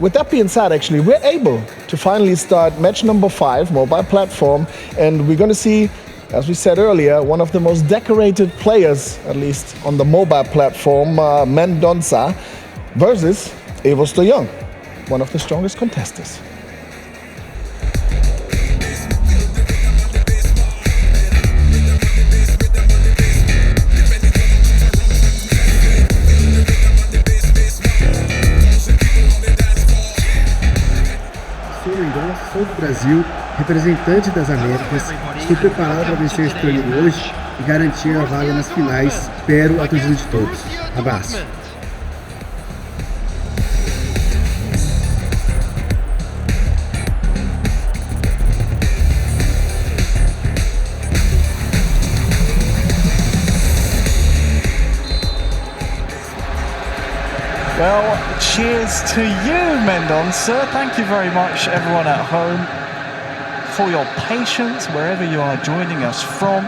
with that being said, actually, we're able to finally start match number 5, mobile platform, and we're going to see, as we said earlier, one of the most decorated players, at least on the mobile platform, Mendonça, versus EVOS DOYONG, one of the strongest contestants. Sou Mendonça, sou do Brasil, representante das Américas. Estou preparado para vencer esse torneio hoje e garantir a vaga nas finais. Espero a torcida de todos. Abraço. Well, cheers to you, Mendonça. Thank you very much, everyone at home, for your patience wherever you are joining us from.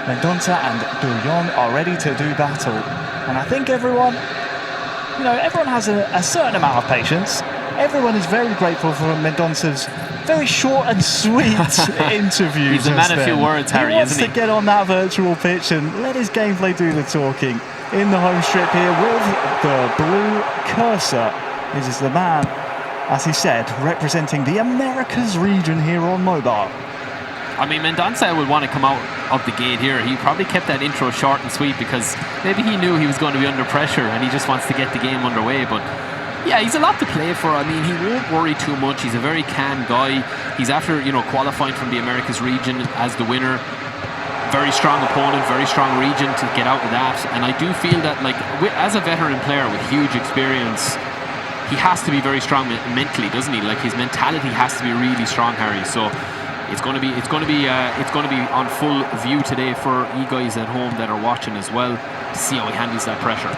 Mendonça and DOYONG are ready to do battle. And I think everyone has a certain amount of patience. Everyone is very grateful for Mendonça's very short and sweet interview. He's a man of few words, Harry, isn't he? He wants to get on that virtual pitch and let his gameplay do the talking. In the home strip here with the blue cursor. This is the man, as he said, representing the Americas region here on mobile. I mean, Mendonça would want to come out of the gate here. He probably kept that intro short and sweet because maybe he knew he was going to be under pressure and he just wants to get the game underway. But yeah, he's a lot to play for. I mean, he won't worry too much. He's a very calm guy. He's after, qualifying from the Americas region as the winner. Very strong opponent, very strong region to get out of that. And I do feel that, as a veteran player with huge experience, he has to be very strong mentally, doesn't he? Like, his mentality has to be really strong, Harry. So it's going to be on full view today for you guys at home that are watching as well to see how he handles that pressure.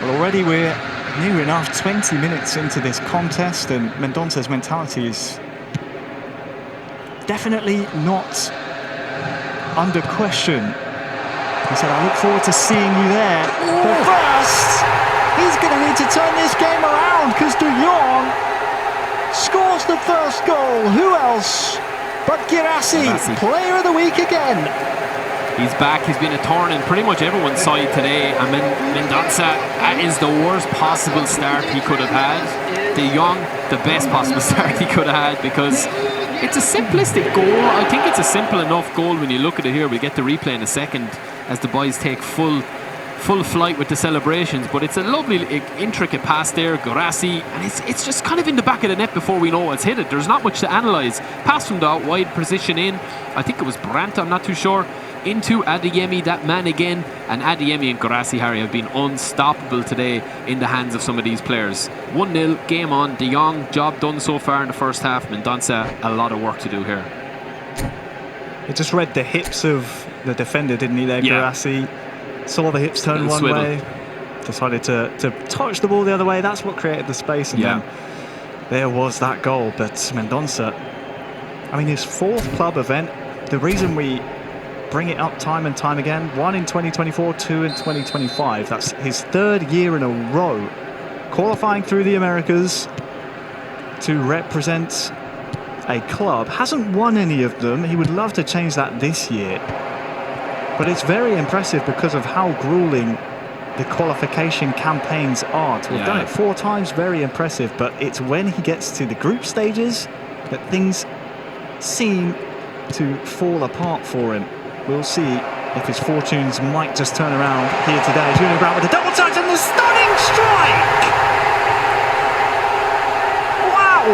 Well, already we're near enough 20 minutes into this contest, and Mendonça's mentality is definitely not under question. He said, I look forward to seeing you there. But first, he's going to need to turn this game around because DOYONG scores the first goal. Who else but Guirassy, player of the week again. He's back. He's been a thorn in pretty much everyone's side today. And Mendonça is the worst possible start he could have had. DOYONG, the best possible start he could have had, because it's a simplistic goal. I think it's a simple enough goal when you look at it here. We'll get the replay in a second as the boys take full flight with the celebrations. But it's a lovely, intricate pass there, Guirassy, and it's just kind of in the back of the net before we know what's hit it. There's not much to analyse. Pass from the out wide position in. I think it was Brandt, I'm not too sure. Into Adeyemi, that man again. And Adeyemi and Guirassy, Harry, have been unstoppable today in the hands of some of these players. 1-0, game on. DOYONG, job done so far in the first half. Mendonça, a lot of work to do here. He just read the hips of the defender, didn't he there, Guirassy? Saw the hips turn one way, decided to touch the ball the other way. That's what created the space, and then there was that goal. But Mendonça, I mean, his 4th club event. The reason we bring it up time and time again, 1 in 2024, 2 in 2025. That's his 3rd year in a row qualifying through the Americas to represent a club. Hasn't won any of them. He would love to change that this year. But it's very impressive because of how grueling the qualification campaigns are. To have done it 4 times, very impressive. But it's when he gets to the group stages that things seem to fall apart for him. We'll see if his fortunes might just turn around here today. Julian Brandt with a double touch and the stunning strike! Wow!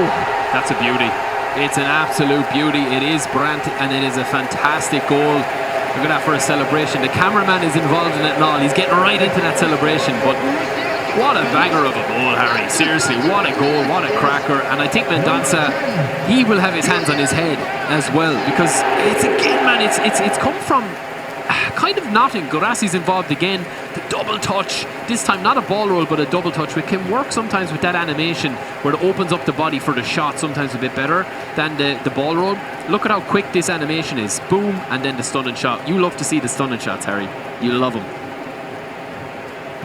That's a beauty. It's an absolute beauty. It is Brandt, and it is a fantastic goal. Look at that for a celebration. The cameraman is involved in it and all. He's getting right into that celebration, but what a banger of a goal, Harry. Seriously, what a goal, what a cracker. And I think Mendonça, he will have his hands on his head as well, because it's again, man, it's come from kind of nothing. Guirassy's involved again. The double touch, this time not a ball roll but a double touch, which can work sometimes with that animation where it opens up the body for the shot sometimes a bit better than the ball roll. Look at how quick this animation is. Boom, and then the stunning shot. You love to see the stunning shots, Harry. You love them.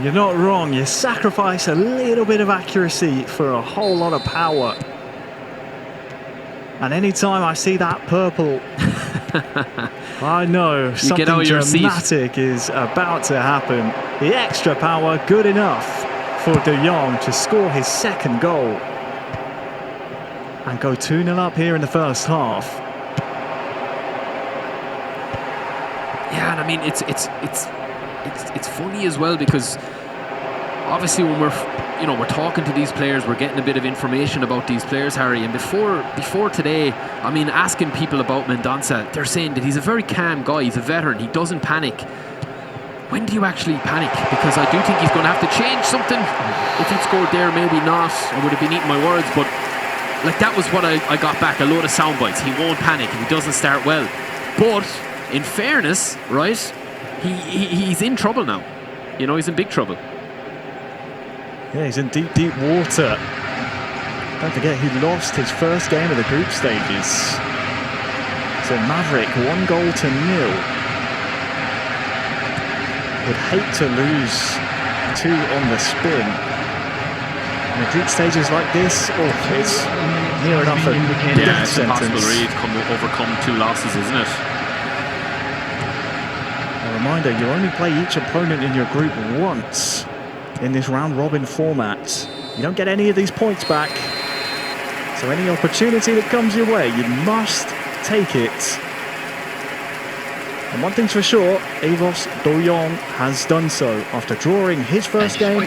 You're not wrong. You sacrifice a little bit of accuracy for a whole lot of power. And anytime I see that purple, I know something dramatic is about to happen. The extra power, good enough for DOYONG to score his second goal. And go 2-0 up here in the first half. Yeah, and I mean it's funny as well, because obviously when we're talking to these players, we're getting a bit of information about these players, Harry. And before today, I mean, asking people about Mendonça, they're saying that he's a very calm guy. He's a veteran. He doesn't panic. When do you actually panic? Because I do think he's going to have to change something. If he'd scored there, maybe not. I would have been eating my words, but like that was what I got back, a load of sound bites. He won't panic if he doesn't start well. But in fairness, right, he's in trouble now. You know, he's in big trouble. Yeah, he's in deep, deep water. Don't forget, he lost his first game of the group stages. So Maverick, 1-0. Would hate to lose 2 on the spin. In the group stages like this, it's near enough a death it's sentence. impossible really to overcome 2 losses, isn't it? A reminder, you only play each opponent in your group once in this round-robin format. You don't get any of these points back. So any opportunity that comes your way, you must take it. And one thing's for sure, EVOS DOYONG has done so. After drawing his first game,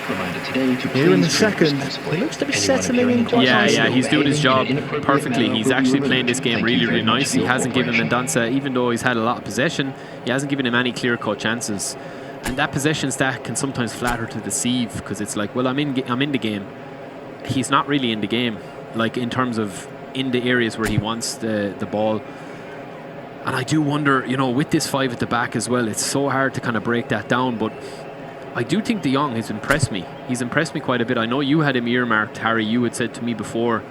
here in the second, he looks to be settling in quite nicely. Yeah, he's doing his job perfectly. He's actually playing this game really, really nice. He hasn't given Mendonça, even though he's had a lot of possession, he hasn't given him any clear-cut chances. And that possession stat can sometimes flatter to deceive, because it's like, well, I'm in the game. He's not really in the game, like in terms of in the areas where he wants the ball. And I do wonder, you know, with this 5 at the back as well, it's so hard to kind of break that down. But I do think DOYONG has impressed me. He's impressed me quite a bit. I know you had him earmarked, Harry. You had said to me before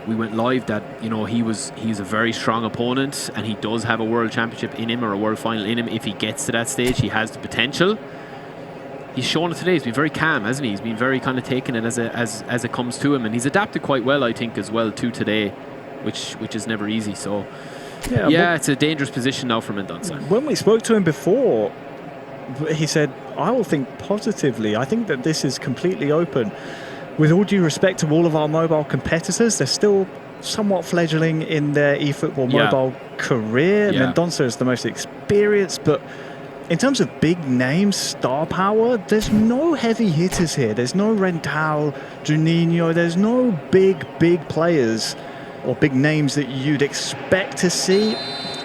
we went live that, you know, he's a very strong opponent, and he does have a world championship in him, or a world final in him. If he gets to that stage, he has the potential. He's shown it today. He's been very calm, hasn't he? He's been very kind of taking it as it comes to him, and he's adapted quite well, I think, as well to today, which is never easy. So yeah, it's a dangerous position now for Mendonça. When we spoke to him before, he said, I will think positively. I think that this is completely open. With all due respect to all of our mobile competitors, they're still somewhat fledgling in their eFootball mobile career. Mendonça is the most experienced, but in terms of big names, star power, there's no heavy hitters here. There's no Rental, Juninho. There's no big players or big names that you'd expect to see.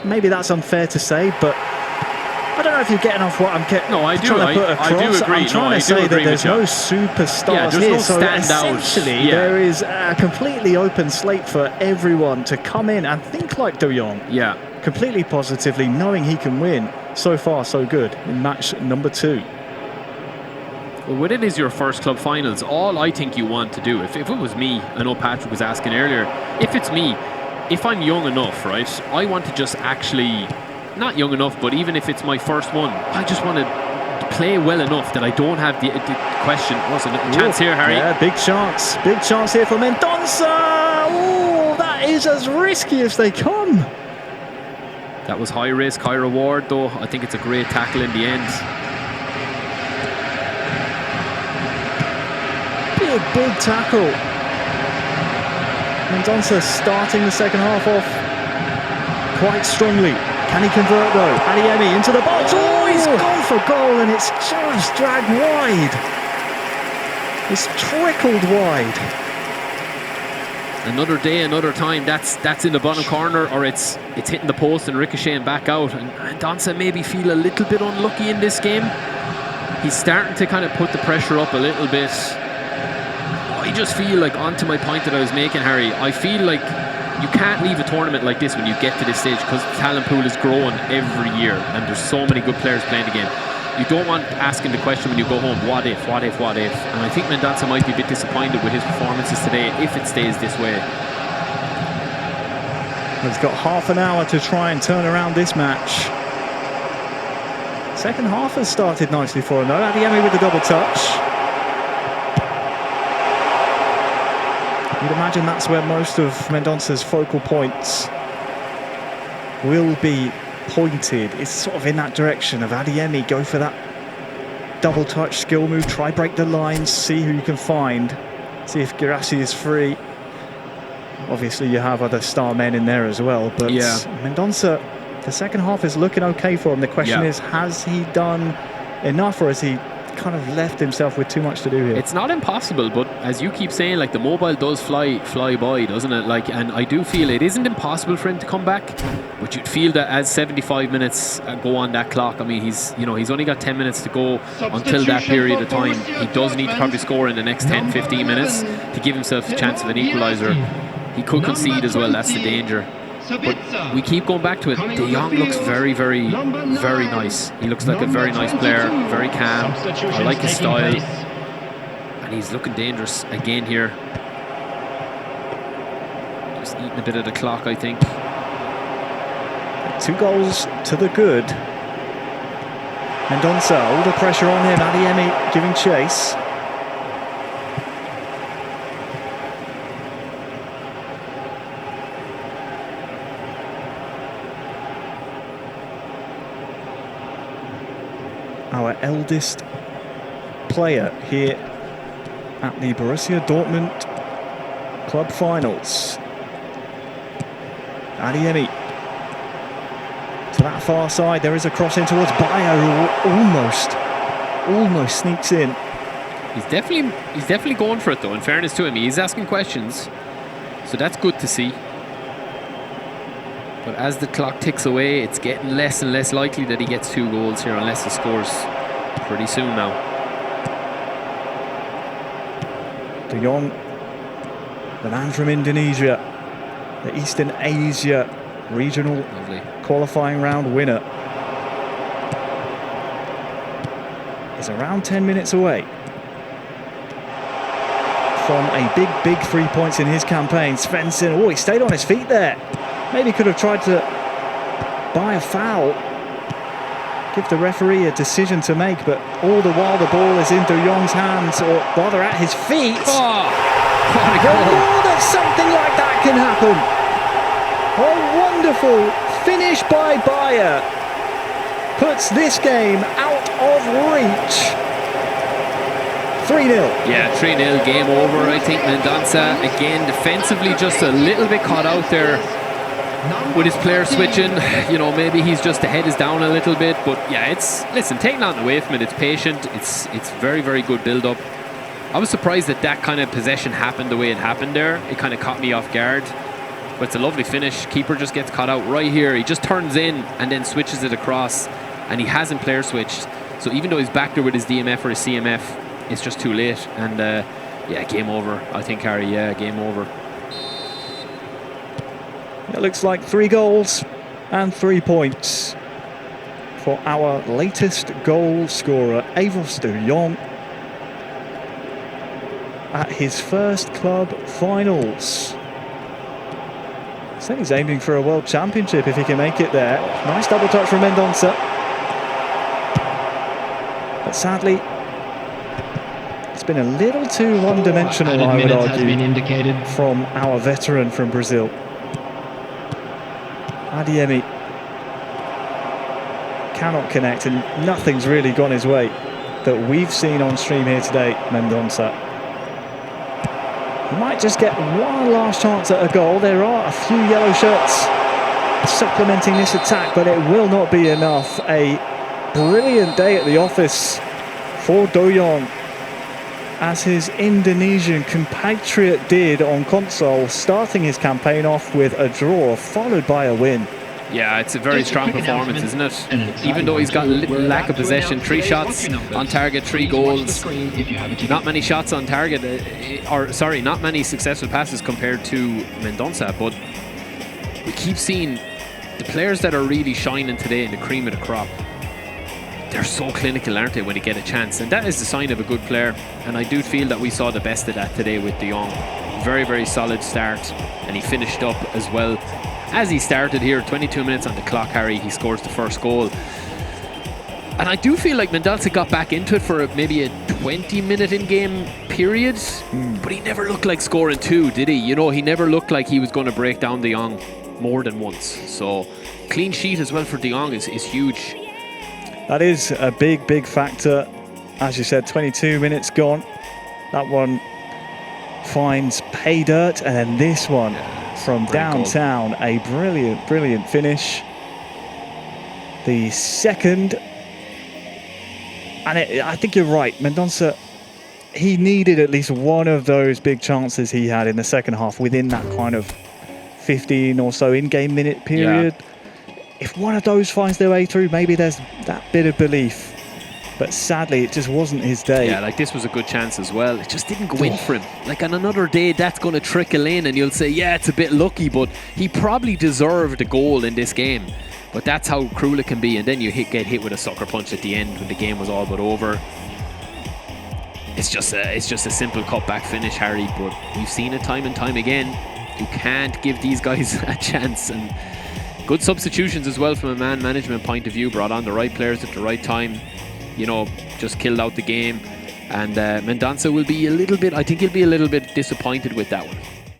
Maybe that's unfair to say, but I don't know if you're getting off what I'm getting. No, I do. I do agree. I'm trying to say that there's no superstars there's here. no So standout. essentially, there is a completely open slate for everyone to come in and think like DOYONG. Yeah. Completely positively, knowing he can win. So far, so good in match number 2. Well, when it is your first club finals, all I think you want to do, if it was me, I know Patrick was asking earlier, if it's me, if I'm young enough, right, I want to just actually, not young enough, but even if it's my first one, I just want to play well enough that I don't have the question. What's a chance here, Harry? Yeah, big chance here for Mendonça. Oh, that is as risky as they come. That was high risk, high reward, though. I think it's a great tackle in the end. Big tackle. Mendonça starting the second half off quite strongly. Can he convert though? Adeyemi into the box. Oh, he's gone for goal, and it's just dragged wide. It's trickled wide. Another day, another time. That's in the bottom corner, or it's hitting the post and ricocheting back out. And Mendonça maybe feel a little bit unlucky in this game. He's starting to kind of put the pressure up a little bit. I just feel like, onto my point that I was making, Harry, I feel like you can't leave a tournament like this when you get to this stage, because the talent pool is growing every year and there's so many good players playing the game. You don't want asking the question when you go home, what if? And I think Mendonça might be a bit disappointed with his performances today if it stays this way. He's got half an hour to try and turn around this match. second half has started nicely for him though. Adeyemi with the double touch. You'd imagine that's where most of Mendonça's focal points will be pointed. It's sort of in that direction of Adeyemi, go for that double touch skill move, try break the lines, see who you can find, see if Guirassy is free. Obviously you have other star men in there as well, but Mendonça, the second half is looking okay for him. The question is, has he done enough, or has he kind of left himself with too much to do here? It's not impossible, but as you keep saying, like, the mobile does fly by, doesn't it? Like, and I do feel it isn't impossible for him to come back, but you'd feel that as 75 minutes go on that clock, I mean, he's only got 10 minutes to go until that period of time. He does need to probably score in the next 10-15 minutes to give himself a chance of an equaliser. He could concede as well, that's the danger. But we keep going back to it. De Jong looks very, very, very nice. He looks like a very nice player, very calm. I like his style. And he's looking dangerous again here. Just eating a bit of the clock, I think. 2 goals to the good. Mendonça, all the pressure on him. Adeyemi giving chase. Our eldest player here at the Borussia Dortmund club finals. Adeyemi to that far side. There is a cross in towards Bayer, who almost sneaks in. He's definitely going for it though, in fairness to him. He's asking questions, so that's good to see. But as the clock ticks away, it's getting less and less likely that he gets 2 goals here unless he scores pretty soon now. De Jong, the man from Indonesia, the Eastern Asia regional qualifying round winner, is around 10 minutes away from a big 3 points in his campaign. Svensson, oh, he stayed on his feet there. Maybe could have tried to buy a foul, give the referee a decision to make, but all the while the ball is in De Jong's hands, or rather at his feet. Oh, more that something like that can happen. A wonderful finish by Bayer puts this game out of reach. 3-0. Yeah, 3-0, game over. I think Mendonça, again, defensively just a little bit caught out there with his player switching. You know, maybe he's just, the head is down a little bit, but yeah, listen, take nothing away from it. It's patient, it's very, very good build-up. I was surprised that kind of possession happened the way it happened there. It kind of caught me off guard, but it's a lovely finish. Keeper just gets caught out right here. He just turns in and then switches it across, and he hasn't player switched. So even though he's back there with his DMF or his CMF, it's just too late. And yeah, game over, I think, Harry. Yeah, game over. It looks like 3 goals and 3 points for our latest goal scorer, EVOS De Jong, at his first club finals. I think he's aiming for a World Championship if he can make it there. Nice double touch from Mendonça. But sadly, it's been a little too one-dimensional, I would argue, from our veteran from Brazil. Adeyemi cannot connect, and nothing's really gone his way that we've seen on stream here today, Mendonça. He might just get one last chance at a goal. There are a few yellow shirts supplementing this attack, but it will not be enough. A brilliant day at the office for DOYONG, as his Indonesian compatriot did on console, starting his campaign off with a draw, followed by a win. Yeah, it's a very strong performance, isn't it? Even though he's got a little lack of possession, 3 shots on target, 3 goals. Not many shots on target, or not many successful passes compared to Mendonça, but we keep seeing the players that are really shining today in the cream of the crop. They're so clinical, aren't they, when they get a chance? And that is the sign of a good player. And I do feel that we saw the best of that today with De Jong. Very, very solid start. And he finished up as well as he started here. 22 minutes on the clock, Harry. He scores the first goal. And I do feel like Mendonça got back into it for maybe a 20-minute in-game period, but he never looked like scoring two, did he? You know, he never looked like he was going to break down De Jong more than once. So clean sheet as well for De Jong is huge. That is a big factor. As you said, 22 minutes gone. That one finds pay dirt, and then this one from downtown, goal. A brilliant finish. The second, and I think you're right, Mendonça, he needed at least one of those big chances he had in the second half within that kind of 15 or so in-game minute period. Yeah. If one of those finds their way through, maybe there's that bit of belief. But sadly, it just wasn't his day. Yeah, like this was a good chance as well. It just didn't go in for him. Like on another day, that's going to trickle in and you'll say, yeah, it's a bit lucky, but he probably deserved a goal in this game. But that's how cruel it can be. And then you get hit with a sucker punch at the end when the game was all but over. It's just a simple cutback finish, Harry. But we've seen it time and time again. You can't give these guys a chance. And good substitutions as well from a man management point of view. Brought on the right players at the right time. You know, just killed out the game. And Mendonça will be a little bit, I think he'll be a little bit disappointed with that one.